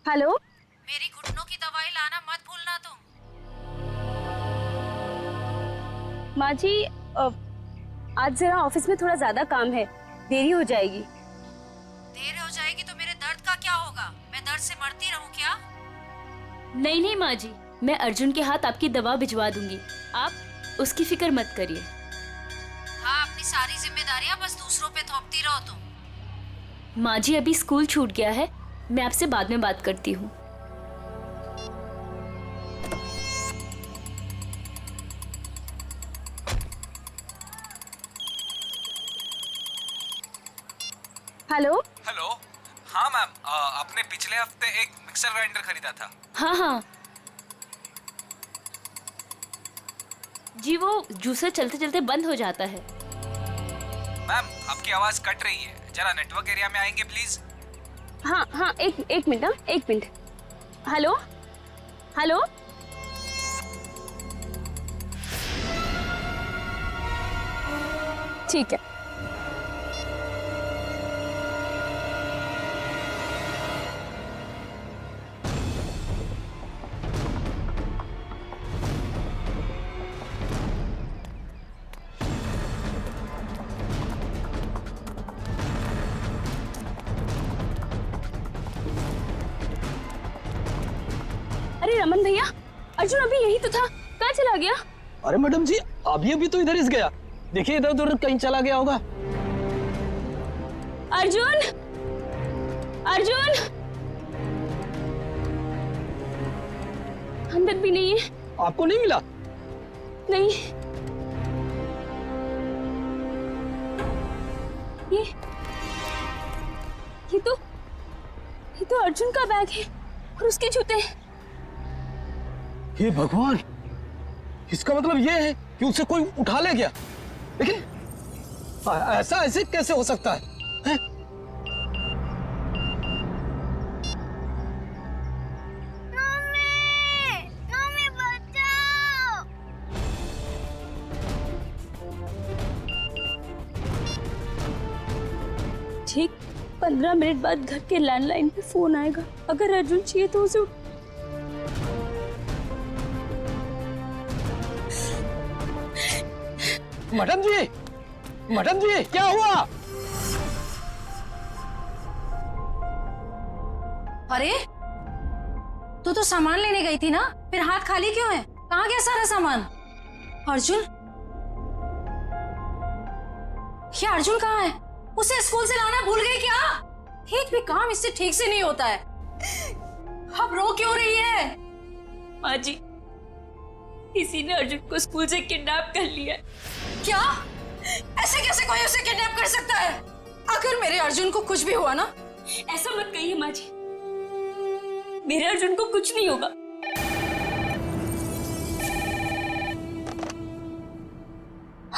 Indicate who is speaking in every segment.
Speaker 1: Hello.
Speaker 2: मेरी घुटनों की दवाई लाना मत भूलना तुम।
Speaker 1: माँ जी, आज जरा ऑफिस में थोड़ा ज्यादा काम है, देरी हो जाएगी।
Speaker 2: देर हो जाएगी तो मेरे दर्द का क्या होगा? मैं दर्द से मरती रहूं क्या?
Speaker 3: नहीं नहीं माँ जी, मैं अर्जुन के हाथ आपकी दवा भिजवा दूंगी। आप उसकी फिक्र मत करिए।
Speaker 2: हाँ, अपनी सारी जिम्मेदारियां बस दूसरों पे थोपती रहो तुम।
Speaker 3: माँ जी अभी स्कूल छूट गया है, मैं आपसे बाद में बात करती हूँ।
Speaker 1: हेलो।
Speaker 4: हेलो। हाँ मैम, आपने पिछले हफ्ते एक मिक्सर ग्राइंडर खरीदा था।
Speaker 3: हाँ हाँ जी, वो जूसर चलते चलते बंद हो जाता है।
Speaker 4: मैम आपकी आवाज कट रही है, जरा नेटवर्क एरिया में आएंगे प्लीज।
Speaker 1: हाँ हाँ, एक मिनट, हाँ एक मिनट। Hello hello. ठीक है। अरे रमन भैया, अर्जुन अभी यही तो था, कहाँ चला गया?
Speaker 5: अरे मैडम जी, अभी अभी तो इधर ही गया। देखिए इधर उधर कहीं चला गया होगा।
Speaker 1: अर्जुन, अर्जुन अंदर भी नहीं है।
Speaker 5: आपको नहीं मिला?
Speaker 1: नहीं, ये ये तो अर्जुन का बैग है और उसके जूते।
Speaker 5: हे भगवान, इसका मतलब ये है कि उसे कोई उठा ले गया। लेकिन ऐसा ऐसे कैसे हो सकता है?
Speaker 6: मम्मी बचाओ।
Speaker 1: ठीक 15 मिनट बाद घर के लैंडलाइन पे फोन आएगा। अगर अर्जुन चाहिए तो उसे
Speaker 5: मैडम जी क्या हुआ?
Speaker 2: अरे तू तो सामान लेने गई थी ना, फिर हाथ खाली क्यों है? कहाँ गया सारा सामान? अर्जुन, ये अर्जुन कहाँ है? उसे स्कूल से लाना भूल गई क्या? एक भी काम इससे ठीक से नहीं होता है। अब रो क्यों रही है?
Speaker 3: माँ जी, किसी ने अर्जुन को स्कूल से किडनैप कर लिया।
Speaker 2: क्या? ऐसे कैसे कोई उसे किडनैप कर सकता है? अगर मेरे अर्जुन को कुछ भी हुआ ना।
Speaker 3: ऐसा मत कहिए माँ जी, मेरे अर्जुन को कुछ नहीं होगा।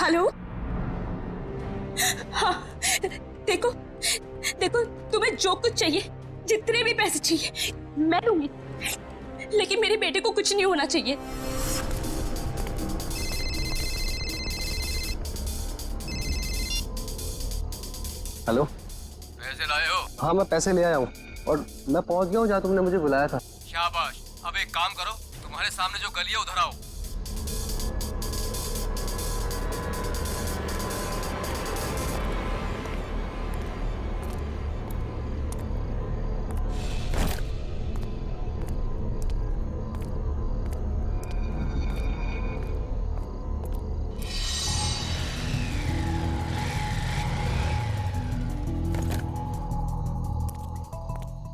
Speaker 1: हेलो। हाँ, देखो देखो, तुम्हें जो कुछ चाहिए, जितने भी पैसे चाहिए मैं दूंगी, लेकिन मेरे बेटे को कुछ नहीं होना चाहिए।
Speaker 5: हेलो।
Speaker 4: पैसे लाए हो?
Speaker 5: हाँ मैं पैसे ले आया हूँ और मैं पहुँच गया हूँ जहाँ तुमने मुझे बुलाया था।
Speaker 4: शाबाश। अब एक काम करो, तुम्हारे सामने जो गली है उधर आओ।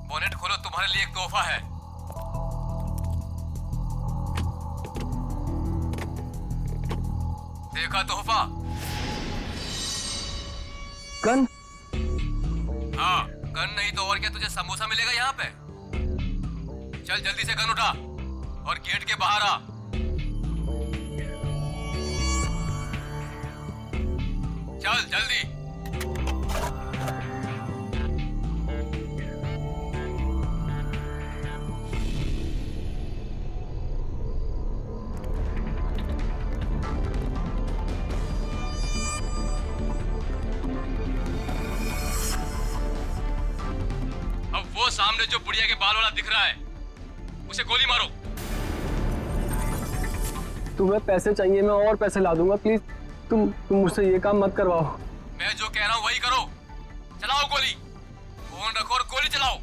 Speaker 4: बोनेट खोलो, तुम्हारे लिए एक तोहफा है। देखा तोहफा?
Speaker 5: गन?
Speaker 4: हाँ, गन नहीं तो और क्या, तुझे समोसा मिलेगा यहाँ पे। चल जल्दी से गन उठा और गेट के बाहर आ। चल जल्दी। सामने सामने जो बुढ़िया के बाल वाला दिख रहा है उसे गोली मारो।
Speaker 5: तुम्हें पैसे चाहिए, मैं और पैसे ला दूंगा। प्लीज तुम मुझसे ये काम मत करवाओ।
Speaker 4: मैं जो कह रहा हूँ वही करो। चलाओ गोली, फोन रखो और गोली चलाओ।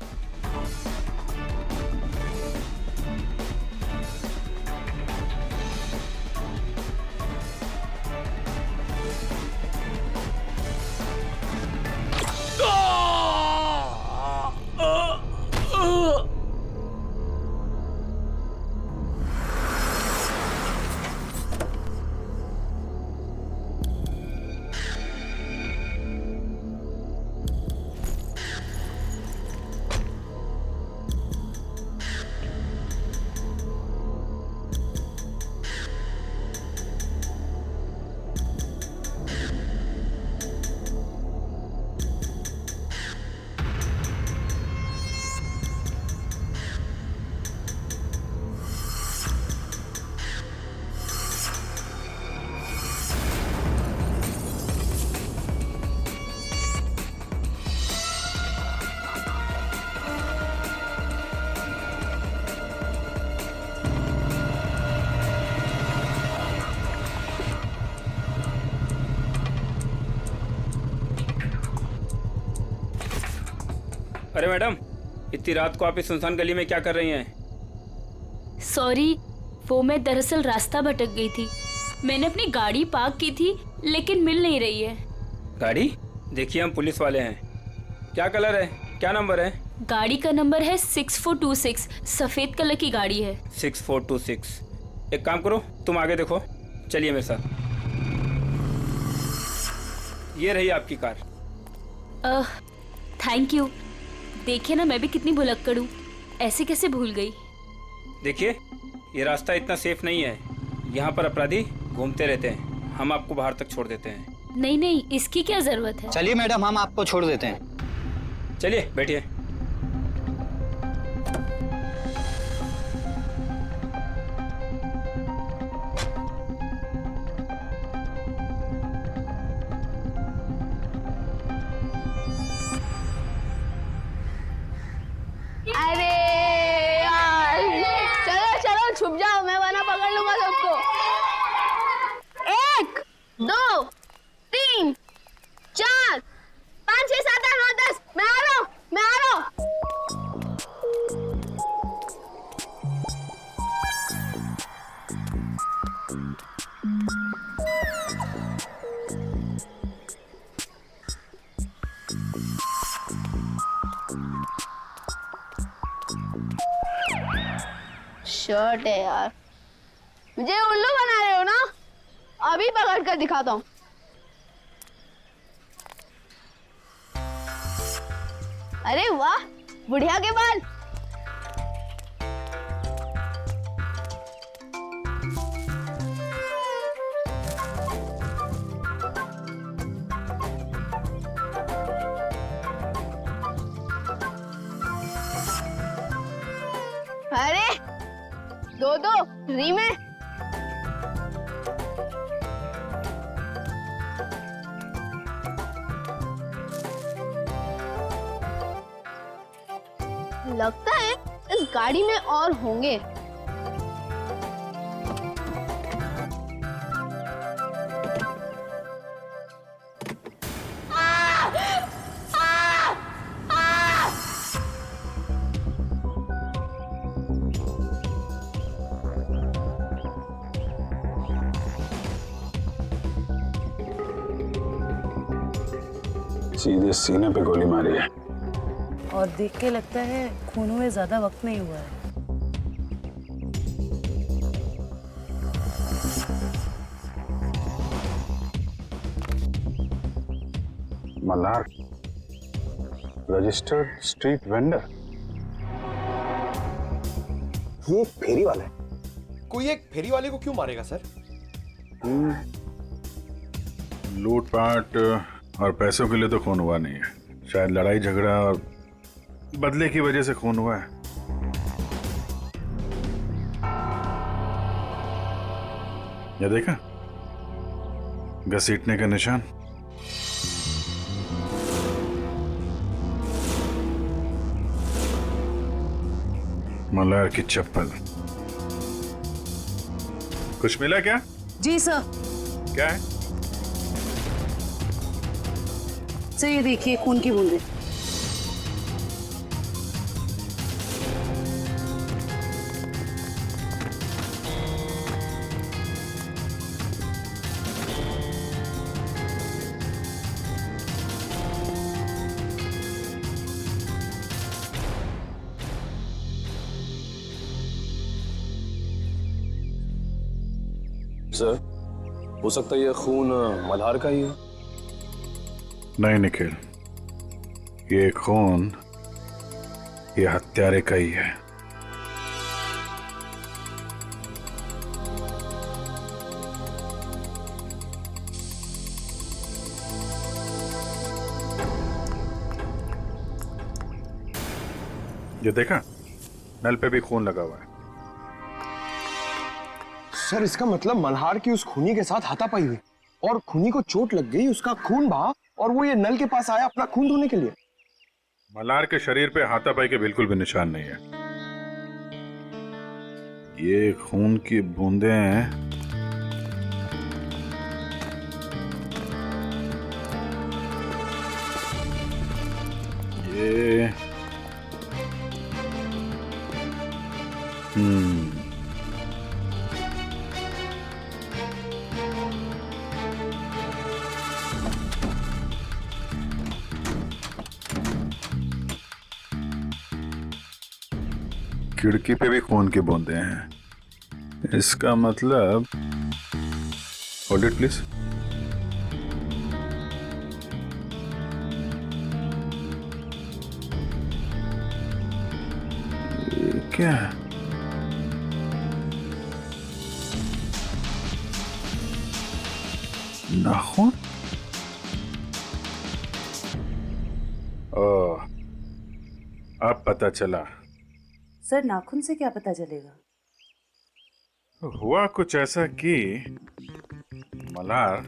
Speaker 7: अरे मैडम, इतनी रात को आप इस सुनसान गली में क्या कर रही हैं?
Speaker 3: सॉरी, वो मैं दरअसल रास्ता भटक गई थी। मैंने अपनी गाड़ी पार्क की थी लेकिन मिल नहीं रही है।
Speaker 7: गाड़ी? देखिए हम पुलिस वाले हैं। क्या कलर है, क्या नंबर है?
Speaker 3: गाड़ी का नंबर है 6426, सफेद कलर की गाड़ी है।
Speaker 7: 6426। एक काम करो, तुम आगे देखो, चलिए मेरे साथ। ये रही आपकी कार।
Speaker 3: Thank you. देखिए ना, मैं भी कितनी भुलक्कड़ हूँ, ऐसे कैसे भूल गई।
Speaker 7: देखिए, ये रास्ता इतना सेफ नहीं है, यहाँ पर अपराधी घूमते रहते हैं। हम आपको बाहर तक छोड़ देते हैं।
Speaker 3: नहीं नहीं, इसकी क्या जरूरत है।
Speaker 8: चलिए मैडम, हम आपको छोड़ देते हैं।
Speaker 7: चलिए बैठिए।
Speaker 6: अरे यार, चलो चलो छुप जाओ, मैं वरना पकड़ लूंगा सबको। 1 2 3 4 5 6 7 8 9 10। मैं आ रहा हूँ, मैं आ रहा हूँ। शर्ट है यार, मुझे उल्लू बना रहे हो ना? अभी पकड़ कर दिखाता हूँ। अरे वाह, बुढ़िया के बाल। अरे 2 फ्री में। लगता है इस गाड़ी में और होंगे।
Speaker 9: सीधे सीने पे गोली मारी है।
Speaker 10: और देख के लगता है खून में ज्यादा वक्त नहीं हुआ है।
Speaker 9: Malhar, registered street vendor.
Speaker 5: ये एक फेरी वाला है।
Speaker 11: कोई एक फेरी वाले को क्यों मारेगा सर?
Speaker 9: लूटपाट और पैसों के लिए तो खून हुआ नहीं है, शायद लड़ाई झगड़ा और बदले की वजह से खून हुआ है। ये देखा, घसीटने का निशान। मल्हार की चप्पल। कुछ मिला क्या?
Speaker 10: जी सर।
Speaker 9: क्या है?
Speaker 10: सर ये देखिए खून की बूंदें।
Speaker 5: सर, हो सकता है ये खून मल्हार का ही है।
Speaker 9: नहीं निखिल, ये खून ये हत्यारे का ही है। ये देखा, नल पे भी खून लगा हुआ है।
Speaker 11: सर इसका मतलब मल्हार की उस खूनी के साथ हाथापाई हुई और खूनी को चोट लग गई, उसका खून बहा और वो ये नल के पास आया अपना खून धोने के लिए।
Speaker 9: मल्हार के शरीर पे हाथापाई के बिल्कुल भी निशान नहीं है। ये खून की बूंदें हैं। ये खिड़की पे भी खून की बूंदें हैं। इसका मतलब होल्ड इट प्लीज। ये क्या है? नाखून? ओह, अब पता चला।
Speaker 10: सर नाखून से क्या पता चलेगा?
Speaker 9: हुआ कुछ ऐसा कि मल्हार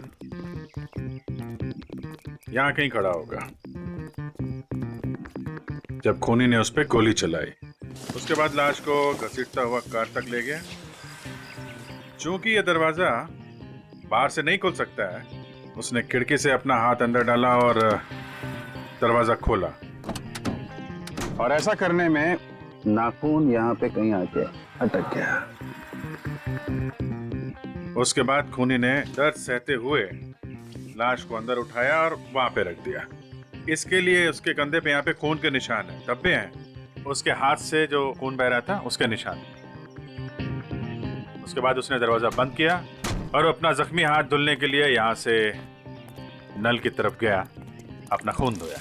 Speaker 9: यहां कहीं खड़ा होगा जब खूनी ने उस पर गोली चलाई। उसके बाद लाश को घसीटता हुआ कार तक ले गया। चूंकि यह दरवाजा बाहर से नहीं खुल सकता है, उसने खिड़की से अपना हाथ अंदर डाला और दरवाजा खोला।
Speaker 12: और ऐसा करने में नाखून यहाँ पे कहीं आके अटक गया।
Speaker 9: उसके बाद खूनी ने दर्द सहते हुए लाश को अंदर उठाया और वहां पे रख दिया। इसके लिए उसके कंधे पे यहाँ पे खून के निशान है, धब्बे हैं। उसके हाथ से जो खून बह रहा था उसके निशान। उसके बाद उसने दरवाजा बंद किया और अपना जख्मी हाथ धुलने के लिए यहाँ से नल की तरफ गया, अपना खून धोया।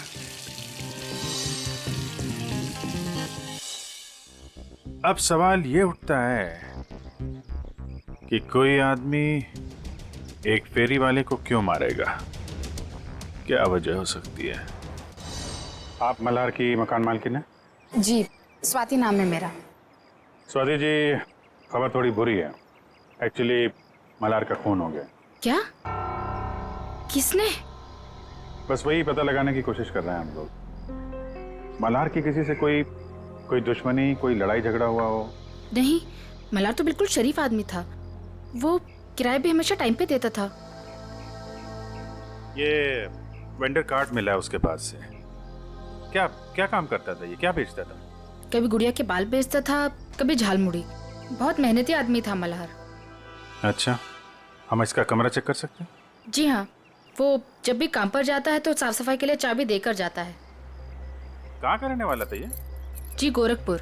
Speaker 9: अब सवाल ये उठता है कि कोई आदमी एक फेरी वाले को क्यों मारेगा? क्या वजह हो सकती है?
Speaker 12: आप मल्हार की मकान मालकिन है?
Speaker 2: जी, स्वाति नाम है मेरा।
Speaker 12: स्वाति जी, खबर थोड़ी बुरी है। एक्चुअली मल्हार का खून हो गया।
Speaker 2: क्या? किसने?
Speaker 12: बस वही पता लगाने की कोशिश कर रहे हैं हम लोग। मल्हार की किसी से कोई दुश्मनी, कोई लड़ाई झगड़ा हुआ हो?
Speaker 2: नहीं, मल्हार तो बिल्कुल शरीफ आदमी था। वो किराए भी हमेशा टाइम पे देता था।
Speaker 9: ये वेंडर कार्ड मिला है उसके पास से। क्या क्या काम करता था ये? क्या बेचता था?
Speaker 2: कभी गुड़िया के बाल बेचता था, कभी झालमुड़ी। बहुत मेहनती आदमी था मल्हार।
Speaker 9: अच्छा, हम इसका कमरा चेक कर सकते हैं?
Speaker 2: जी हाँ, वो जब भी काम पर जाता है तो साफ सफाई के लिए चाबी देकर जाता है।
Speaker 9: कहाँ का रहने वाला था ये?
Speaker 2: जी, गोरखपुर।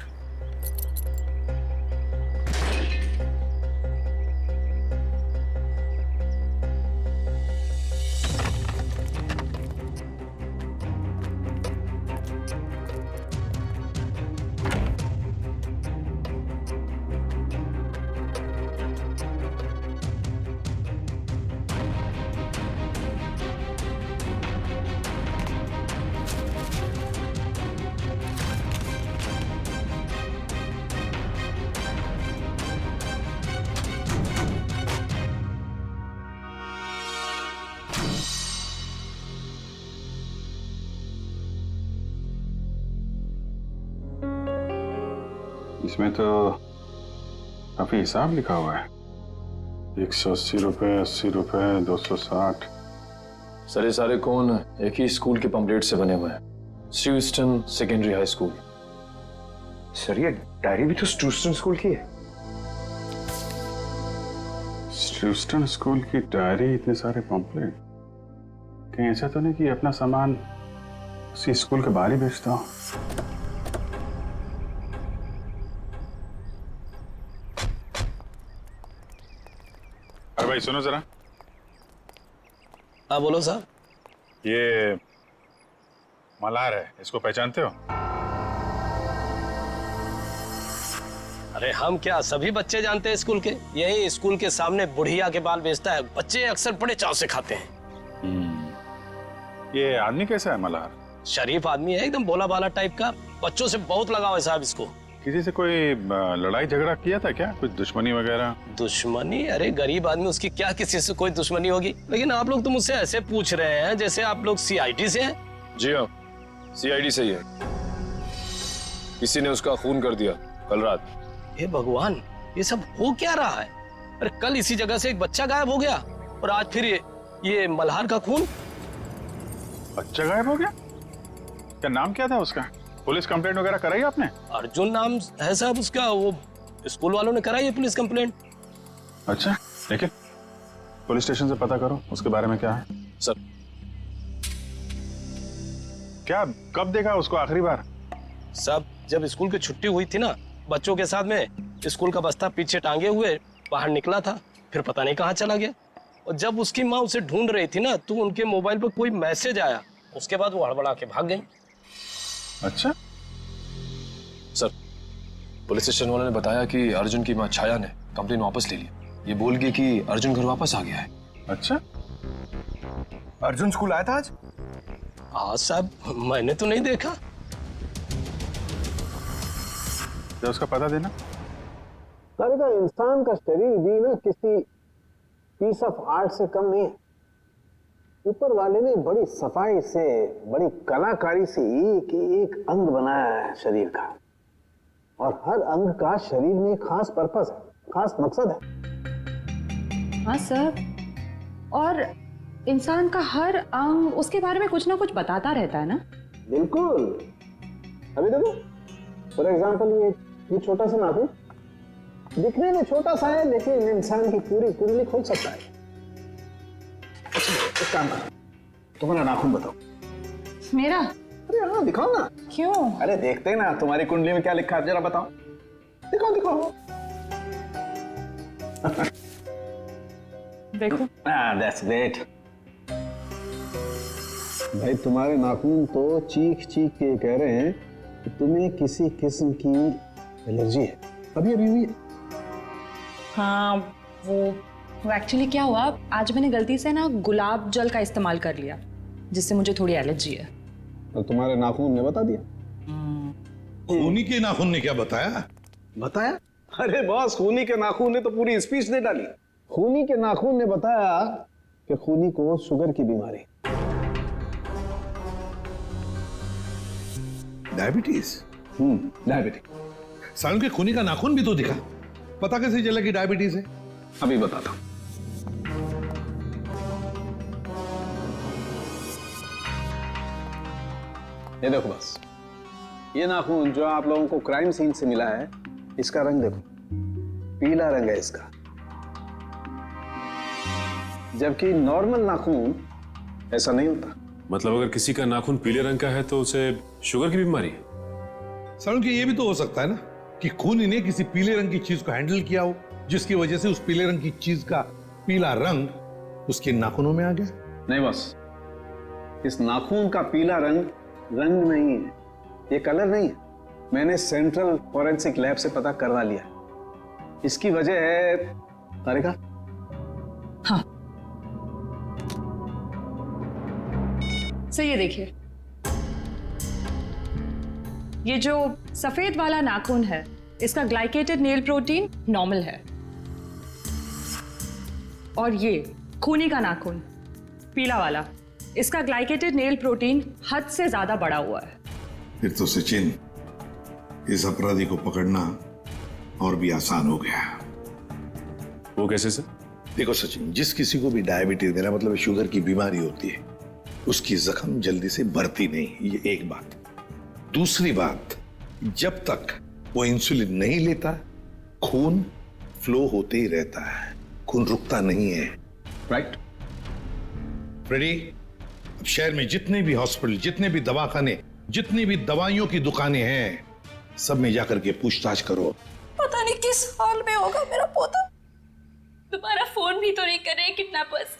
Speaker 12: इसमें तो काफी हिसाब लिखा हुआ है। 180 रुपए, 80 रुपए, 260।
Speaker 11: सर ये सारे कौन एक ही स्कूल के पंपलेट से बने हुए हैं, स्टूस्टन सेकेंडरी हाई स्कूल। सर ये डायरी भी तो स्टूस्टन स्कूल की है।
Speaker 12: स्टूस्टन स्कूल की डायरी, इतने सारे पंपलेट, कहीं ऐसा तो नहीं कि अपना सामान उसी स्कूल के बाहर ही बेचता हूँ? अरे भाई सुनो जरा।
Speaker 5: हाँ बोलो साहब।
Speaker 12: ये मल्हार है, इसको पहचानते हो?
Speaker 5: अरे हम क्या, सभी बच्चे जानते हैं स्कूल के। यही स्कूल के सामने बुढ़िया के बाल बेचता है, बच्चे अक्सर बड़े चाव से खाते हैं।
Speaker 12: ये आदमी कैसा है मल्हार?
Speaker 5: शरीफ आदमी है, एकदम भोला भाला टाइप का। बच्चों से बहुत लगाव है साहब इसको।
Speaker 12: किसी से कोई लड़ाई झगड़ा किया था क्या? कुछ दुश्मनी वगैरह?
Speaker 5: दुश्मनी? अरे गरीब आदमी, उसकी क्या किसी से कोई दुश्मनी होगी। लेकिन आप लोग तो मुझसे ऐसे पूछ रहे हैं जैसे आप लोग सीआईडी से हैं।
Speaker 11: जी हाँ, सीआईडी से ही है। किसी ने उसका खून कर दिया कल रात।
Speaker 5: हे भगवान, ये सब हो क्या रहा है? अरे कल इसी जगह से एक बच्चा गायब हो गया और आज फिर ये मल्हार का खून।
Speaker 12: बच्चा गायब हो गया? क्या नाम क्या था उसका? पुलिस कंप्लेंट वगैरह कराई आपने?
Speaker 5: अर्जुन नाम है साहब उसका। वो स्कूल वालों ने कराई है पुलिस कंप्लेंट।
Speaker 12: अच्छा, लेकिन पुलिस स्टेशन से पता करो उसके बारे में क्या है।
Speaker 11: सर
Speaker 12: क्या, कब देखा उसको आखिरी बार?
Speaker 5: सब जब स्कूल की छुट्टी हुई थी ना, बच्चों के साथ में स्कूल का बस्ता पीछे टांगे हुए बाहर निकला था, फिर पता नहीं कहाँ चला गया। और जब उसकी माँ उसे ढूंढ रही थी ना, तो उनके मोबाइल पर कोई मैसेज आया। उसके बाद वो हड़बड़ा के भाग गई।
Speaker 12: अच्छा
Speaker 11: सर, पुलिस स्टेशन वालों ने बताया कि अर्जुन की मां छाया ने कंप्लेन वापस ले ली। ये बोल गई कि अर्जुन घर वापस आ गया है।
Speaker 12: अच्छा,
Speaker 11: अर्जुन स्कूल आया था आज?
Speaker 5: हाँ साहब, मैंने तो नहीं देखा।
Speaker 12: तो उसका पता देना।
Speaker 13: इंसान का शरीर भी ना किसी पीस ऑफ आर्ट से कम नहीं है। ऊपर वाले ने बड़ी सफाई से, बड़ी कलाकारी से एक एक अंग बनाया है शरीर का, और हर अंग का शरीर में खास पर्पस है, खास मकसद है।
Speaker 10: हाँ सर, और इंसान का हर अंग उसके बारे में कुछ ना कुछ बताता रहता है ना।
Speaker 13: बिल्कुल। अभी देखो, फॉर एग्जाम्पल ये छोटा सा नाखून दिखने में छोटा सा है, लेकिन इंसान की पूरी कुंडली खोल सकता है। एक काम करो, तुम्हारा नाखून बताओ।
Speaker 10: मेरा?
Speaker 13: अरे हाँ, दिखाओ ना।
Speaker 10: क्यों?
Speaker 13: अरे देखते हैं ना तुम्हारी कुंडली में क्या लिखा है, जरा बताओ। दिखाओ दिखाओ।
Speaker 10: देखो।
Speaker 13: That's great. भाई तुम्हारे नाखून तो चीख चीख के कह रहे हैं कि तुम्हें किसी किस्म की एलर्जी है। अभी अभी हुई है।
Speaker 10: हाँ, वो एक्चुअली क्या हुआ, आज मैंने गलती से ना गुलाब जल का इस्तेमाल कर लिया, जिससे मुझे थोड़ी एलर्जी है।
Speaker 13: तो तुम्हारे नाखून ने बता दिया?
Speaker 14: खूनी के नाखून ने क्या बताया?
Speaker 13: बताया? अरे बॉस, खूनी के नाखून ने तो पूरी स्पीच दे डाली। खूनी के नाखून ने बताया कि खूनी को शुगर की बीमारी,
Speaker 14: डायबिटीज।
Speaker 13: डायबिटीज।
Speaker 14: सालन के खूनी का नाखून भी तो दिखा, पता कैसे चला कि डायबिटीज है?
Speaker 13: अभी बताता हूं। ये देखो बस, ये नाखून जो आप लोगों को क्राइम सीन से मिला है, इसका रंग देखो, पीला रंग है इसका। जबकि नॉर्मल नाखून ऐसा नहीं होता।
Speaker 15: मतलब अगर किसी का नाखून पीले रंग का है तो उसे शुगर की बीमारी है?
Speaker 14: सालन के ये भी तो हो सकता है ना कि खूनी ने किसी पीले रंग की चीज को हैंडल किया हो, जिसकी वजह से उस पीले रंग की चीज का पीला रंग उसके नाखूनों में आ गया।
Speaker 13: नहीं बस, इस नाखून का पीला रंग रंग नहीं है, ये कलर नहीं है। मैंने सेंट्रल फॉरेंसिक लैब से पता करवा लिया। इसकी वजह है तारिका।
Speaker 10: हाँ, सर ये देखिए, ये जो सफेद वाला नाखून है, इसका ग्लाइकेटेड नेल प्रोटीन नॉर्मल है, और ये खूनी का नाखून पीला वाला, इसका ग्लाइकेटेड नेल प्रोटीन हद से ज्यादा बढ़ा हुआ है।
Speaker 14: फिर तो सचिन, इस अपराधी को पकड़ना और भी आसान हो गया।
Speaker 15: वो कैसे सर?
Speaker 14: देखो सचिन, जिस किसी को भी डायबिटीज, मेरा मतलब शुगर की बीमारी होती है, उसकी जख्म जल्दी से बढ़ती नहीं, ये एक बात। दूसरी बात, जब तक वो इंसुलिन नहीं लेता खून फ्लो होते ही रहता है, खून रुकता नहीं है। राइट फ्रेडी, अब शहर में जितने भी हॉस्पिटल, जितने भी दवाखाने, जितनी भी दवाइयों की दुकानें हैं, सब में जाकर के पूछताछ करो।
Speaker 2: पता नहीं किस हाल में होगा मेरा पोता।
Speaker 1: दोबारा फोन भी तो नहीं कर रहे किडनैपर्स।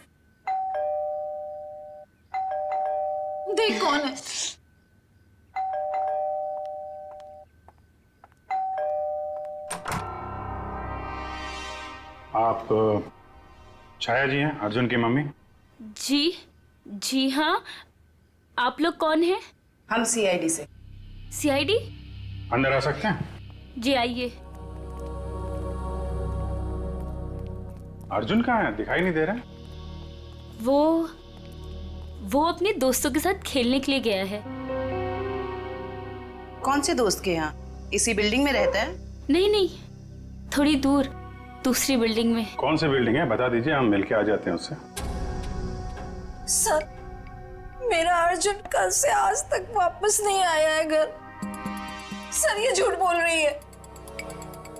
Speaker 2: देख कौन है।
Speaker 12: आप छाया जी हैं, अर्जुन की मम्मी?
Speaker 3: जी हाँ। आप लोग कौन हैं?
Speaker 16: हम सीआईडी से।
Speaker 3: सीआईडी?
Speaker 12: अंदर आ सकते हैं?
Speaker 3: जी आइए।
Speaker 12: अर्जुन कहाँ है? दिखाई नहीं दे रहा है।
Speaker 3: वो अपने दोस्तों के साथ खेलने के लिए गया है।
Speaker 16: कौन से दोस्त के यहाँ? इसी बिल्डिंग में रहता है?
Speaker 3: नहीं, थोड़ी दूर, दूसरी बिल्डिंग में।
Speaker 12: कौन सी बिल्डिंग है बता दीजिए, हम मिलके आ जाते हैं उससे।
Speaker 2: सर, मेरा अर्जुन कल से आज तक वापस नहीं आया है घर। सर, ये झूठ बोल रही है।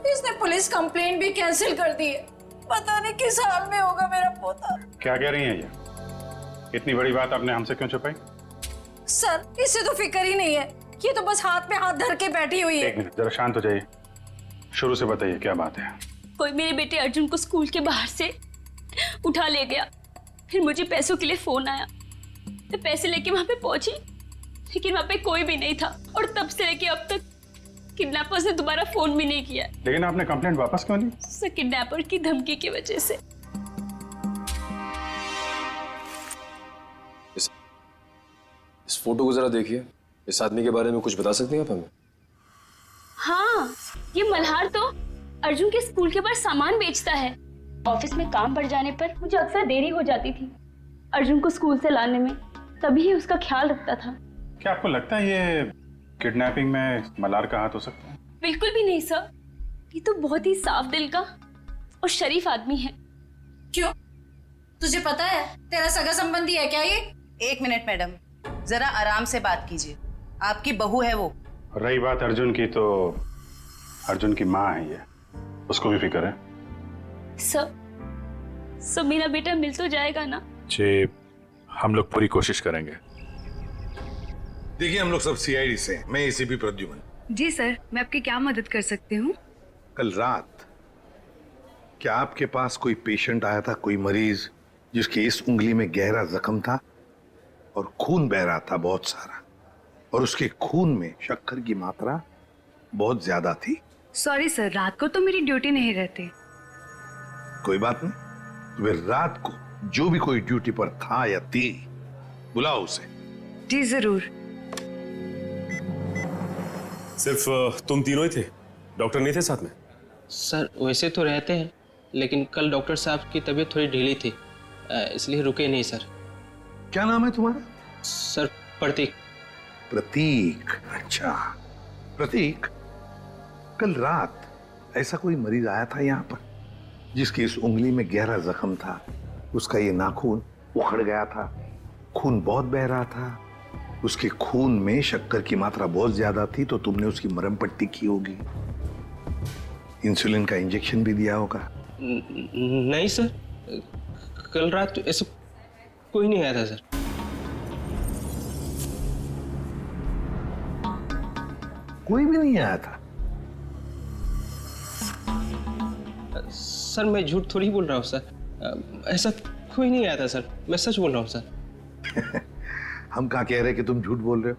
Speaker 2: इसने पुलिस कंप्लेंट भी कैंसिल कर दी है। पता नहीं किस हाल में होगा मेरा पोता।
Speaker 12: क्या कह रही हैं ये? इतनी बड़ी बात आपने हमसे क्यों छुपाई?
Speaker 2: सर, इससे तो फिक्र ही नहीं है। ये तो बस हाथ पे हाथ धर के बैठी हुई है।
Speaker 12: एक मिनट, जरा शांत हो जाइए। शुरू से बताइए क्या बात है।
Speaker 1: कोई मेरे बेटे अर्जुन को स्कूल के बाहर से उठा ले गया। फिर मुझे पैसों के लिए फोन आया, तो पैसे लेके वहां पे पहुंची, लेकिन वहां पे कोई भी नहीं था। और तब से लेके अब तक किडनैपर्स ने दोबारा फोन भी नहीं किया।
Speaker 12: लेकिन आपने कंप्लेंट वापस क्यों ली?
Speaker 1: सर, किडनैपर की धमकी की वजह से।
Speaker 11: इस फोटो को जरा देखिए। इस आदमी के बारे में कुछ बता सकती हैं आप हमें?
Speaker 1: हाँ, ये मल्हार तो अर्जुन के स्कूल के बाहर सामान बेचता है। ऑफिस में काम बढ़ जाने पर मुझे अक्सर देरी हो जाती थी अर्जुन को स्कूल से लाने में, तभी ही उसका ख्याल रखता था।
Speaker 12: क्या आपको लगता है ये किडनैपिंग में मल्हार का हाथ हो सकता है?
Speaker 1: बिल्कुल भी नहीं सर, ये तो बहुत ही साफ दिल का और शरीफ आदमी है।
Speaker 2: क्यों? तुझे पता है तेरा सगा संबंधी है क्या ये?
Speaker 16: एक मिनट मैडम, जरा आराम से बात कीजिए। आपकी बहू है वो।
Speaker 12: रही बात अर्जुन की, तो अर्जुन की माँ है ये, उसको भी फिक्र है।
Speaker 1: सर मेरा बेटा मिल तो जाएगा ना?
Speaker 9: जी, हम लोग पूरी कोशिश करेंगे।
Speaker 14: देखिए, हम लोग सब सीआईडी से हैं। मैं एसीपी प्रद्युमन।
Speaker 10: जी सर, मैं आपकी क्या मदद कर सकती हूँ?
Speaker 14: कल रात क्या आपके पास कोई पेशेंट आया था, कोई मरीज जिसकी इस उंगली में गहरा जख्म था और खून बह रहा था बहुत सारा, और उसके खून में शक्कर की मात्रा बहुत ज्यादा थी?
Speaker 10: सॉरी सर, रात को तो मेरी ड्यूटी नहीं रहती।
Speaker 14: कोई बात नहीं, तो फिर रात को जो भी कोई ड्यूटी पर था या थी, बुलाओ उसे।
Speaker 10: जी जरूर।
Speaker 15: सिर्फ तुम तीनों ही थे? डॉक्टर नहीं थे साथ में?
Speaker 5: सर वैसे तो रहते हैं, लेकिन कल डॉक्टर साहब की तबीयत थोड़ी ढीली थी, इसलिए रुके नहीं सर।
Speaker 14: क्या नाम है तुम्हारा?
Speaker 5: सर प्रतीक।
Speaker 14: प्रतीक, अच्छा प्रतीक, कल रात ऐसा कोई मरीज आया था यहाँ पर जिसकी इस उंगली में गहरा जख्म था, उसका ये नाखून उखड़ गया था, खून बहुत बह रहा था, उसके खून में शक्कर की मात्रा बहुत ज्यादा थी, तो तुमने उसकी मरहम पट्टी की होगी, इंसुलिन का इंजेक्शन भी दिया होगा।
Speaker 5: नहीं सर, कल रात तो ऐसा कोई नहीं आया था सर।
Speaker 14: कोई भी नहीं आया था?
Speaker 5: सर मैं झूठ थोड़ी बोल रहा हूँ सर, ऐसा कोई नहीं आया था सर, मैं सच बोल रहा हूँ सर।
Speaker 14: हम कहाँ कह रहे कि तुम झूठ बोल रहे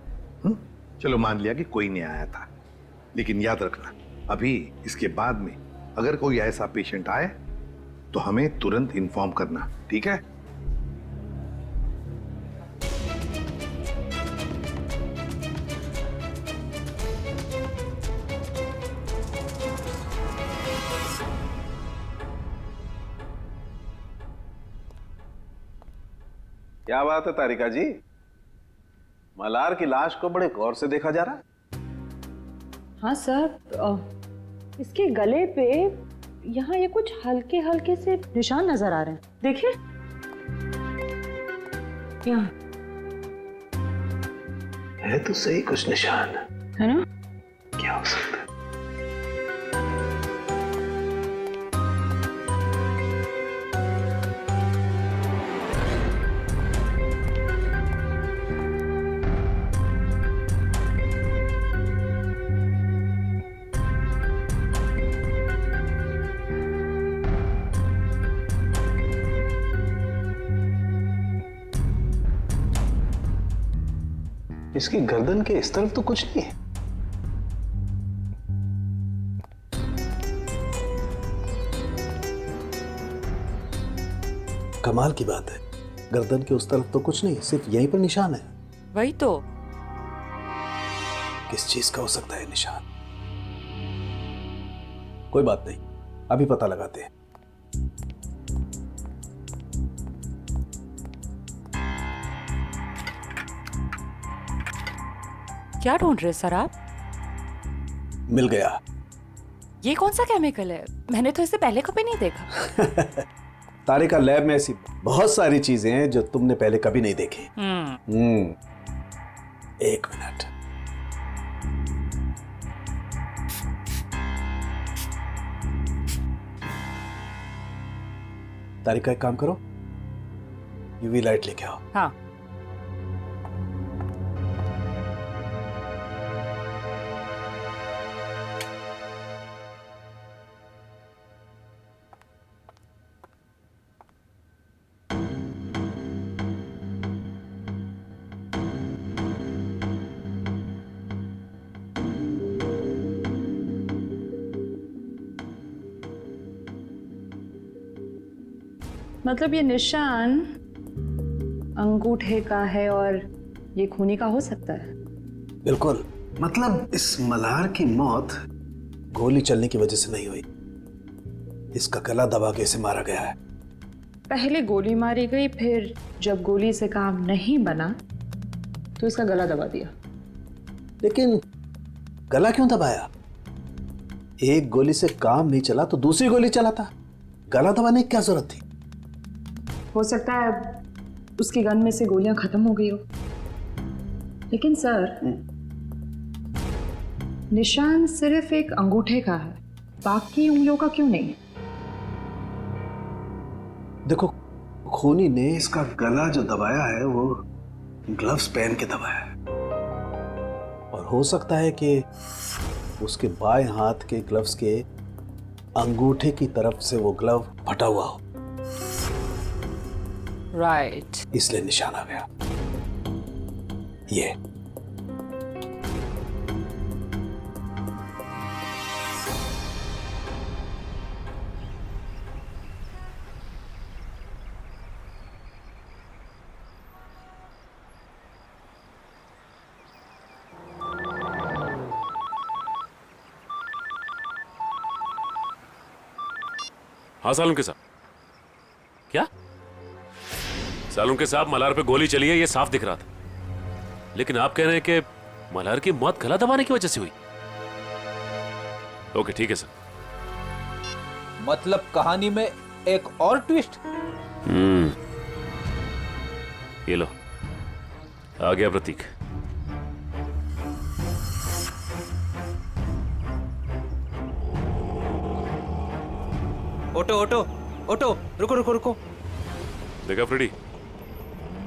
Speaker 14: हो? चलो मान लिया कि कोई नहीं आया था, लेकिन याद रखना, अभी इसके बाद में अगर कोई ऐसा पेशेंट आए तो हमें तुरंत इन्फॉर्म करना, ठीक है?
Speaker 13: क्या बात है तारिका जी, मल्हार की लाश को बड़े गौर से देखा जा रहा है।
Speaker 10: हाँ सर, इसके गले पे यहाँ ये कुछ हल्के हल्के से निशान नजर आ रहे हैं, देखिए यहाँ
Speaker 13: है तो सही कुछ निशान,
Speaker 10: है ना?
Speaker 13: क्या हो सकता है? इसकी गर्दन के इस तरफ तो कुछ नहीं है। कमाल की बात है, गर्दन के उस तरफ तो कुछ नहीं, सिर्फ यहीं पर निशान है।
Speaker 10: वही तो।
Speaker 13: किस चीज का हो सकता है निशान? कोई बात नहीं, अभी पता लगाते हैं।
Speaker 10: क्या ढूंढ रहे सर आप?
Speaker 13: मिल गया।
Speaker 10: ये कौन सा केमिकल है? मैंने तो इसे पहले कभी नहीं देखा।
Speaker 13: तारिका, लैब में ऐसी बहुत सारी चीजें हैं जो तुमने पहले कभी नहीं देखी। एक मिनट। तारिका, एक काम करो, यूवी लाइट लेके आओ।
Speaker 10: हाँ। मतलब ये निशान अंगूठे का है और ये खूनी का हो सकता है?
Speaker 13: बिल्कुल। मतलब इस मल्हार की मौत गोली चलने की वजह से नहीं हुई, इसका गला दबा के इसे मारा गया है।
Speaker 10: पहले गोली मारी गई, फिर जब गोली से काम नहीं बना तो इसका गला दबा दिया।
Speaker 13: लेकिन गला क्यों दबाया? एक गोली से काम नहीं चला तो दूसरी गोली चलाता, गला दबाने की क्या जरूरत थी?
Speaker 10: हो सकता है उसकी गन में से गोलियां खत्म हो गई हो। लेकिन सर, निशान सिर्फ एक अंगूठे का है, बाकी उंगलियों का क्यों नहीं?
Speaker 13: देखो, खूनी ने इसका गला जो दबाया है वो ग्लव्स पहन के दबाया है, और हो सकता है कि उसके बाएं हाथ के ग्लव्स के अंगूठे की तरफ से वो ग्लव फटा हुआ हो।
Speaker 10: राइट।
Speaker 13: इसलिए निशान आ गया। ये
Speaker 15: हाँ सालुंके साहब। क्या? सालुंके साहब, मल्हार पे गोली चली है, ये साफ दिख रहा था, लेकिन आप कह रहे हैं कि मल्हार की मौत गला दबाने की वजह से हुई। ओके, ठीक है सर।
Speaker 8: मतलब कहानी में एक और ट्विस्ट?
Speaker 15: ये लो, आ गया प्रतीक।
Speaker 8: ऑटो ऑटो ऑटो, रुको रुको रुको।
Speaker 15: देखा फ्रेडी,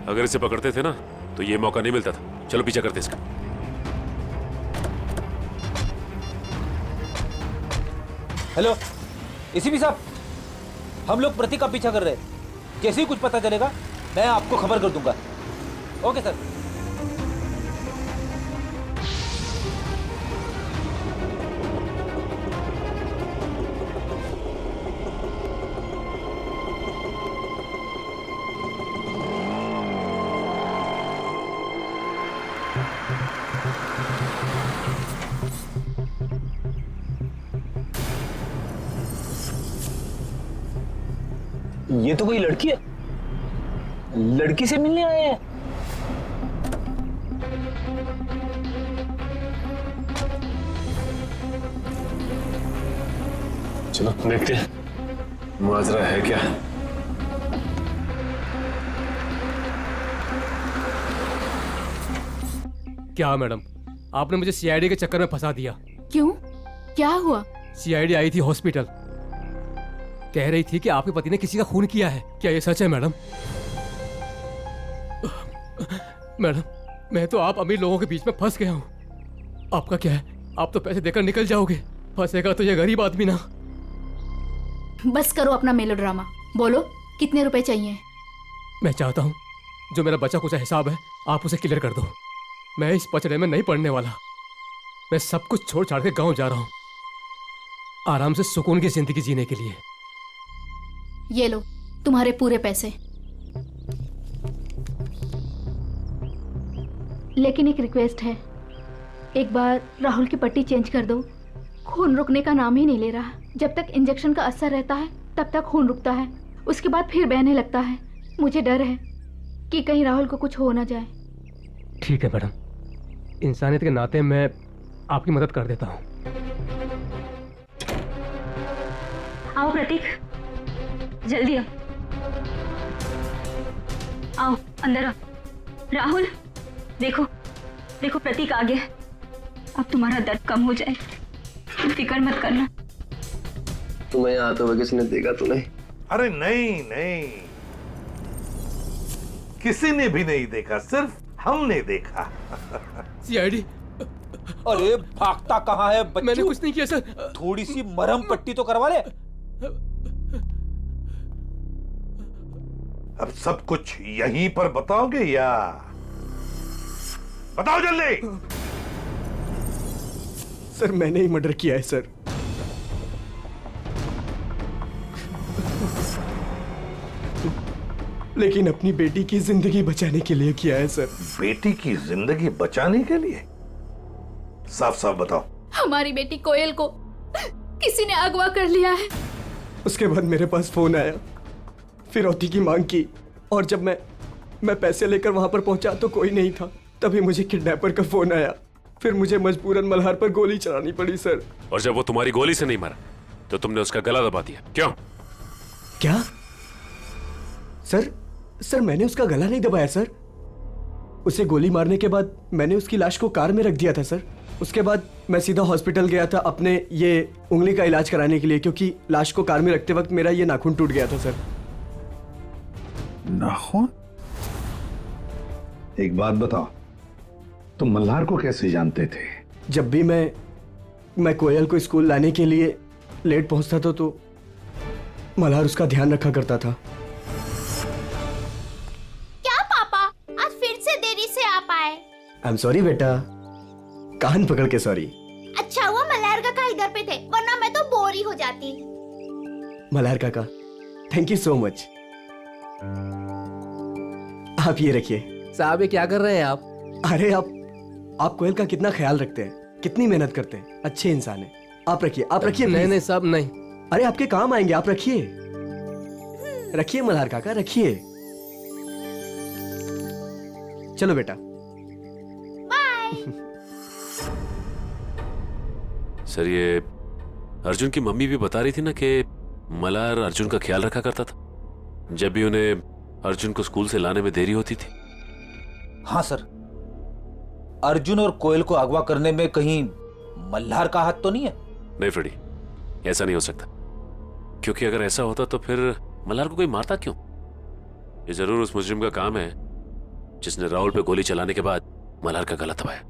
Speaker 15: अगर इसे पकड़ते थे ना तो ये मौका नहीं मिलता था। चलो पीछा करते इसका।
Speaker 8: हेलो एसीपी साहब, हम लोग प्रतीक का पीछा कर रहे हैं। जैसे ही कुछ पता चलेगा मैं आपको खबर कर दूंगा। Okay sir.
Speaker 13: ये तो कोई लड़की है, लड़की से मिलने आए हैं।
Speaker 11: चलो देखते हैं माजरा है क्या।
Speaker 17: क्या मैडम, आपने मुझे सीआईडी के चक्कर में फंसा दिया।
Speaker 3: क्यों, क्या हुआ?
Speaker 17: सीआईडी आई थी हॉस्पिटल, कह रही थी कि आपके पति ने किसी का खून किया है। क्या ये सच है मैडम? मैडम, मैं तो आप अमीर लोगों के बीच में फंस गया हूँ। आपका क्या है, आप तो पैसे देकर निकल जाओगे, फंसेगा तो ये गरीब आदमी ना।
Speaker 3: बस करो अपना मेलोड्रामा, बोलो कितने रुपए चाहिए?
Speaker 17: मैं चाहता हूँ जो मेरा बचा कुछ हिसाब है आप उसे क्लियर कर दो। मैं इस पचड़े में नहीं पड़ने वाला। मैं सब कुछ छोड़ छाड़ के गांव जा रहा हूँ, आराम से सुकून की जिंदगी जीने के लिए।
Speaker 3: ये लो तुम्हारे पूरे पैसे। लेकिन एक रिक्वेस्ट है, एक बार राहुल की पट्टी चेंज कर दो। खून रुकने का नाम ही नहीं ले रहा। जब तक इंजेक्शन का असर रहता है तब तक खून रुकता है, उसके बाद फिर बहने लगता है। मुझे डर है कि कहीं राहुल को कुछ हो ना जाए।
Speaker 17: ठीक है मैडम, इंसानियत के नाते मैं आपकी मदद कर देता हूँ।
Speaker 1: आओ प्रतीक, जल्दी आओ, आओ अंदर आओ। राहुल देखो, देखो प्रतीक आ गया। अब तुम्हारा दर्द कम हो जाए, तुम फिक्र मत करना।
Speaker 5: तुम्हें यहाँ आते हुए किसी ने देखा तो नहीं?
Speaker 14: अरे नहीं नहीं, किसी ने भी नहीं देखा, सिर्फ हमने देखा।
Speaker 17: सीआईडी।
Speaker 8: अरे भागता कहाँ है बच्चू?
Speaker 17: मैंने कुछ नहीं किया सर।
Speaker 8: थोड़ी सी मरहम पट्टी तो करवा ले।
Speaker 14: अब सब कुछ यहीं पर बताओगे या बताओ जल्दी।
Speaker 17: सर मैंने ही मर्डर किया है सर। लेकिन अपनी बेटी की जिंदगी बचाने के लिए किया है सर।
Speaker 14: बेटी की जिंदगी बचाने के लिए? साफ साफ बताओ।
Speaker 3: हमारी बेटी कोयल को किसी ने अगवा कर लिया है।
Speaker 17: उसके बाद मेरे पास फोन आया, फिरौती की मांग की, और जब मैं पैसे लेकर वहां पर पहुंचा तो कोई नहीं था। तभी मुझे किडनैपर का फोन आया, फिर मुझे मजबूरन मल्हार पर गोली चलानी पड़ी सर।
Speaker 15: और जब वो तुम्हारी गोली से नहीं मरा तो तुमने उसका गला दबा दिया, क्यों?
Speaker 17: क्या सर मैंने उसका गला नहीं दबाया सर। उसे गोली मारने के बाद मैंने उसकी लाश को कार में रख दिया था सर। उसके बाद मैं सीधा हॉस्पिटल गया था अपने ये उंगली का इलाज कराने के लिए, क्योंकि लाश को कार में रखते वक्त मेरा ये नाखून टूट गया था सर।
Speaker 14: नाखून? एक बात बताओ, तुम मल्हार को कैसे जानते थे?
Speaker 17: जब भी मैं कोयल को स्कूल लाने के लिए लेट पहुंचता था तो मल्हार उसका ध्यान रखा करता था।
Speaker 6: क्या पापा, आज फिर से देरी से आ पाए?
Speaker 17: आई एम सॉरी बेटा, कान पकड़ के सॉरी।
Speaker 6: अच्छा हुआ मल्हार काका इधर पे थे, वरना मैं तो बोर ही हो जाती।
Speaker 17: मल्हार काका, थैंक यू सो मच। आप ये रखिए।
Speaker 5: साहब ये क्या कर रहे हैं आप?
Speaker 17: अरे आप कोयल का कितना ख्याल रखते हैं, कितनी मेहनत करते हैं, अच्छे इंसान हैं। आप रखिए, आप रखिए।
Speaker 5: नहीं साहब नहीं।
Speaker 17: अरे आपके काम आएंगे, आप रखिए। रखिए मल्हार काका, रखिए। चलो बेटा।
Speaker 15: सर ये अर्जुन की मम्मी भी बता रही थी ना कि मल्हार अर्जुन का ख्याल रखा करता था जब भी उन्हें अर्जुन को स्कूल से लाने में देरी होती थी।
Speaker 8: हाँ सर, अर्जुन और कोयल को अगवा करने में कहीं मल्हार का हाथ तो नहीं है?
Speaker 15: नहीं फ्रेडी, ऐसा नहीं हो सकता, क्योंकि अगर ऐसा होता तो फिर मल्हार को कोई मारता क्यों? ये जरूर उस मुजरिम का काम है जिसने राहुल पे गोली चलाने के बाद मल्हार का गला दबाया।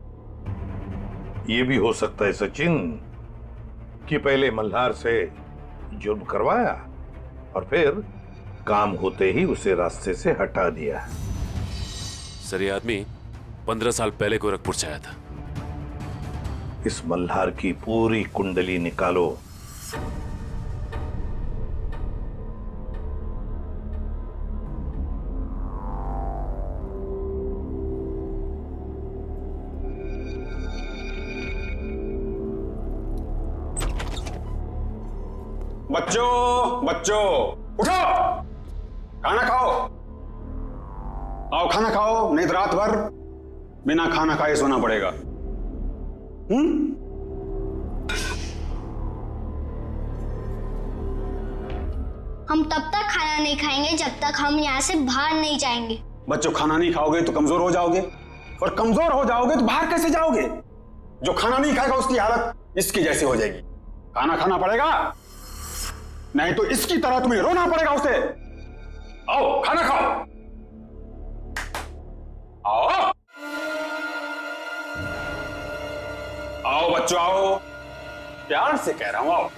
Speaker 14: ये भी हो सकता है सचिन कि पहले मल्हार से जुर्म करवाया और फिर काम होते ही उसे रास्ते से हटा दिया।
Speaker 15: सर ये आदमी 15 साल पहले गोरखपुर से आया था।
Speaker 14: इस मल्हार की पूरी कुंडली निकालो।
Speaker 12: बच्चों उठो, खाना खाओ। आओ खाना खाओ, नहीं तो रात भर बिना खाना खाए सोना पड़ेगा।
Speaker 6: हम तब तक खाना नहीं खाएंगे जब तक हम यहाँ से बाहर नहीं जाएंगे।
Speaker 12: बच्चों, खाना नहीं खाओगे तो कमजोर हो जाओगे, और कमजोर हो जाओगे तो बाहर कैसे जाओगे? जो खाना नहीं खाएगा उसकी हालत इसकी जैसी हो जाएगी। खाना खाना पड़ेगा, नहीं तो इसकी तरह तुम्हें रोना पड़ेगा उसे। आओ खाना खाओ, आओ आओ बच्चों आओ, प्यार से कह रहा हूं आओ।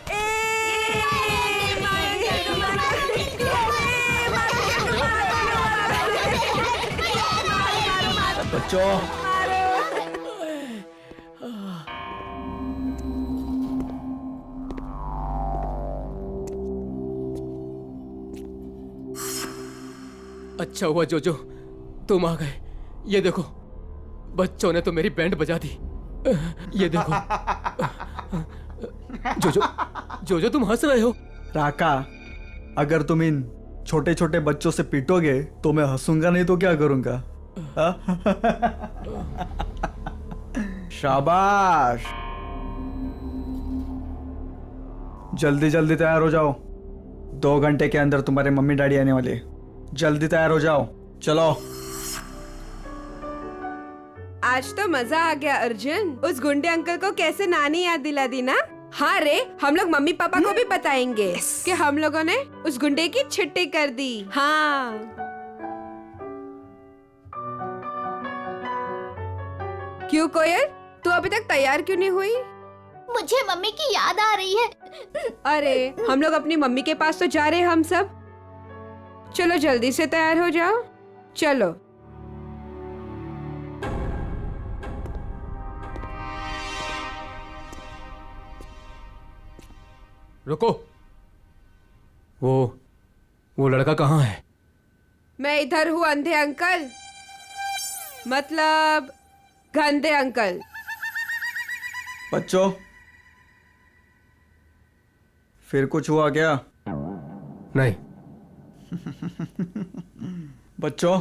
Speaker 17: बच्चों
Speaker 18: अच्छा हुआ जोजो तुम आ गए। ये देखो बच्चों ने तो मेरी बैंड बजा दी। ये देखो जोजो जोजो तुम हंस रहे हो।
Speaker 17: राका, अगर तुम इन छोटे छोटे बच्चों से पीटोगे तो मैं हंसूंगा, नहीं तो क्या करूंगा? शाबाश, जल्दी जल्दी तैयार हो जाओ, 2 घंटे के अंदर तुम्हारे मम्मी डैडी आने वाले। जल्दी तैयार हो जाओ, चलो।
Speaker 19: आज तो मजा आ गया अर्जुन। उस गुंडे अंकल को कैसे नानी याद दिला दी ना। हाँ रे, हम लोग मम्मी पापा को भी बताएंगे कि हम लोगों ने उस गुंडे की छुट्टी कर दी। हाँ क्यों कोयल, तू अभी तक तैयार क्यों नहीं हुई?
Speaker 6: मुझे मम्मी की याद आ रही है।
Speaker 19: अरे हम लोग अपनी मम्मी के पास तो जा रहे हैं हम सब। चलो जल्दी से तैयार हो जाओ, चलो।
Speaker 18: रुको, वो लड़का कहाँ है?
Speaker 19: मैं इधर हूँ अंधे अंकल, मतलब गंदे अंकल।
Speaker 17: बच्चों, फिर कुछ हुआ क्या?
Speaker 18: नहीं।
Speaker 17: बच्चों,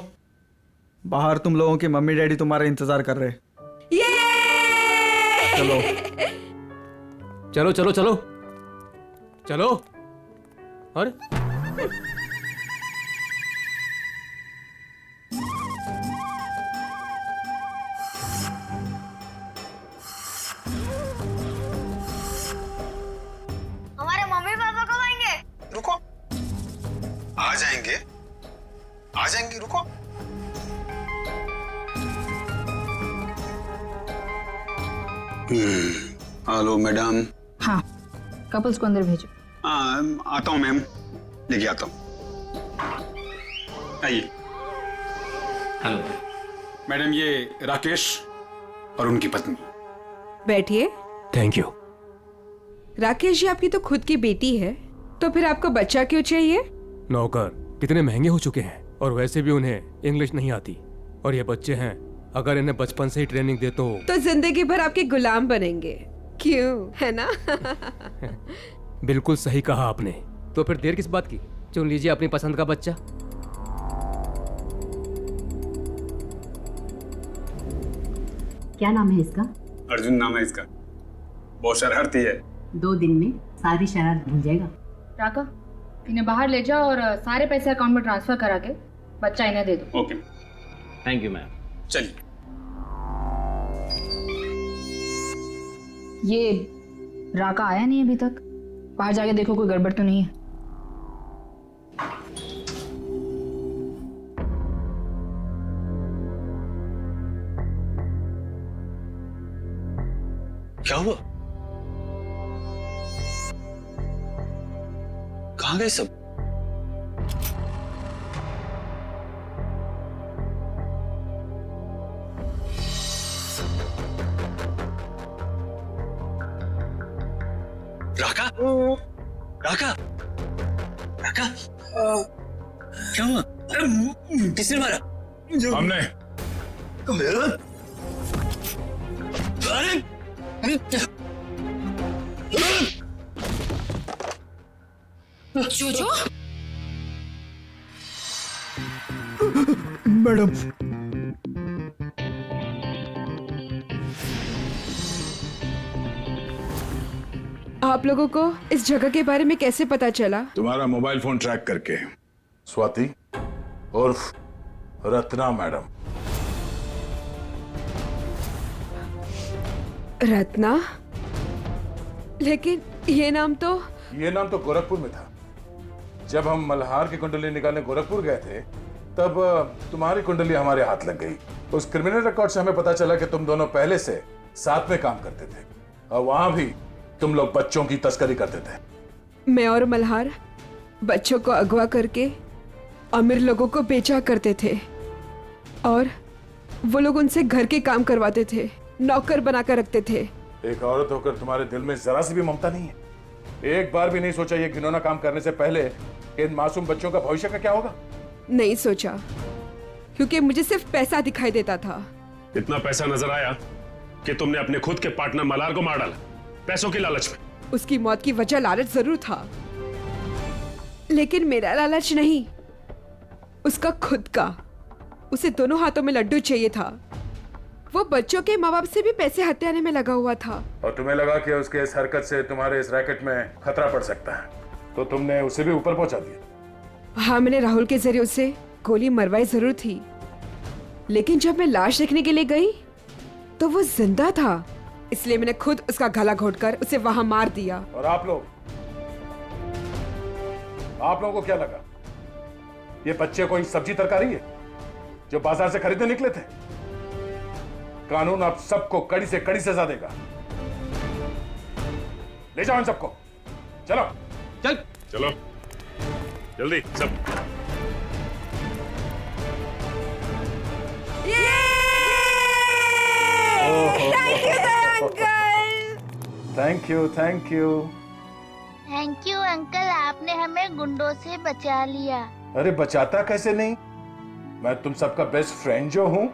Speaker 17: बाहर तुम लोगों की मम्मी डैडी तुम्हारा इंतजार कर रहे। चलो
Speaker 18: चलो चलो चलो चलो। अरे
Speaker 6: हमारे मम्मी पापा कब आएंगे?
Speaker 12: रुको, आ जाएंगे आ जाएंगे, रुको। Hello madam.
Speaker 10: हाँ, कपल्स को अंदर भेजो।
Speaker 12: आता हूँ मैम, लेके आता हूँ। आइए।
Speaker 7: हेलो
Speaker 12: मैडम, ये राकेश और उनकी पत्नी।
Speaker 19: बैठिए।
Speaker 18: Thank you.
Speaker 19: राकेश जी, आपकी तो खुद की बेटी है, तो फिर आपको बच्चा क्यों चाहिए?
Speaker 18: नौकर कितने महंगे हो चुके हैं, और वैसे भी उन्हें इंग्लिश नहीं आती। और ये बच्चे हैं, अगर इन्हें बचपन से ही ट्रेनिंग दे तो
Speaker 19: जिंदगी भर आपके गुलाम बनेंगे, क्यों, है ना?
Speaker 18: बिल्कुल सही कहा आपने। तो फिर देर किस बात की, चुन लीजिए अपनी पसंद का बच्चा।
Speaker 20: क्या नाम है इसका?
Speaker 12: अर्जुन नाम है इसका। बहुत शरारती है।
Speaker 20: 2 दिन में सारी शरारत भूल जाएगा।
Speaker 10: राका, इन्हें बाहर ले जाओ और सारे पैसे अकाउंट में ट्रांसफर करा के बच्चा इन्हें दे दो।
Speaker 12: Okay,
Speaker 7: thank you ma'am.
Speaker 12: चलिए।
Speaker 10: ये राका आया नहीं अभी तक, बाहर जाके देखो कोई गड़बड़ तो नहीं है।
Speaker 5: क्या हुआ? कहाँ गए सब? राका? राका? राका? क्या हुआ? किसने मारा?
Speaker 9: हमने।
Speaker 5: अरे!
Speaker 2: जोजो?
Speaker 17: मैडम,
Speaker 19: आप लोगों को इस जगह के बारे में कैसे पता चला?
Speaker 9: तुम्हारा मोबाइल फोन ट्रैक करके। स्वाति उर्फ रत्ना मैडम।
Speaker 19: रत्ना? लेकिन ये नाम तो
Speaker 9: गोरखपुर में था। जब हम मल्हार की कुंडली निकालने गोरखपुर गए थे तब तुम्हारी कुंडली हमारे हाथ लग गई। उस क्रिमिनल रिकॉर्ड से हमें पता चला कि तुम दोनों पहले से साथ में काम करते थे और वहां भी तुम लोग बच्चों की तस्करी करते थे।
Speaker 19: मैं और मल्हार बच्चों को अगवा करके अमीर लोगों को बेचा करते थे और वो लोग उनसे घर के काम करवाते थे, नौकर बनाकर रखते थे।
Speaker 9: एक औरत होकर तुम्हारे दिल में जरा सी भी ममता नहीं है? एक बार भी नहीं सोचा ये घिनौना काम करने से पहले कि इन मासूम बच्चों का भविष्य का क्या होगा?
Speaker 19: नहीं सोचा, क्योंकि मुझे सिर्फ पैसा दिखाई देता था।
Speaker 21: इतना पैसा नजर आया कि तुमने अपने खुद के पार्टनर मल्हार को मार डाला, पैसों की लालच में।
Speaker 19: उसकी मौत की वजह लालच जरूर था, लेकिन मेरा लालच नहीं, उसका खुद का। उसे दोनों हाथों में लड्डू चाहिए था। वो बच्चों के माँ बाप से भी पैसे हथियाने में लगा हुआ था।
Speaker 9: और तुम्हें लगा कि उसके इस हरकत से तुम्हारे इस रैकेट में खतरा पड़ सकता है, तो तुमने उसे भी ऊपर पहुंचा दिया।
Speaker 19: हाँ, मैंने राहुल के जरिए उसे गोली मरवाई जरूर थी, लेकिन जब मैं लाश देखने के लिए गई तो वो जिंदा था, इसलिए मैंने खुद उसका गला घोटकर उसे वहां मार दिया।
Speaker 9: और आप लोगों को क्या लगा ये बच्चे कोई सब्जी तरकारी है जो बाजार से खरीदने निकले थे? कानून आप सबको कड़ी से कड़ी सजा देगा। ले जाओ इन सबको, चलो
Speaker 21: चलो जल्दी सब।
Speaker 9: Thank you
Speaker 6: thank you uncle, आपने हमें गुंडों से बचा लिया।
Speaker 9: अरे बचाता कैसे नहीं, मैं तुम सबका बेस्ट फ्रेंड जो हूँ।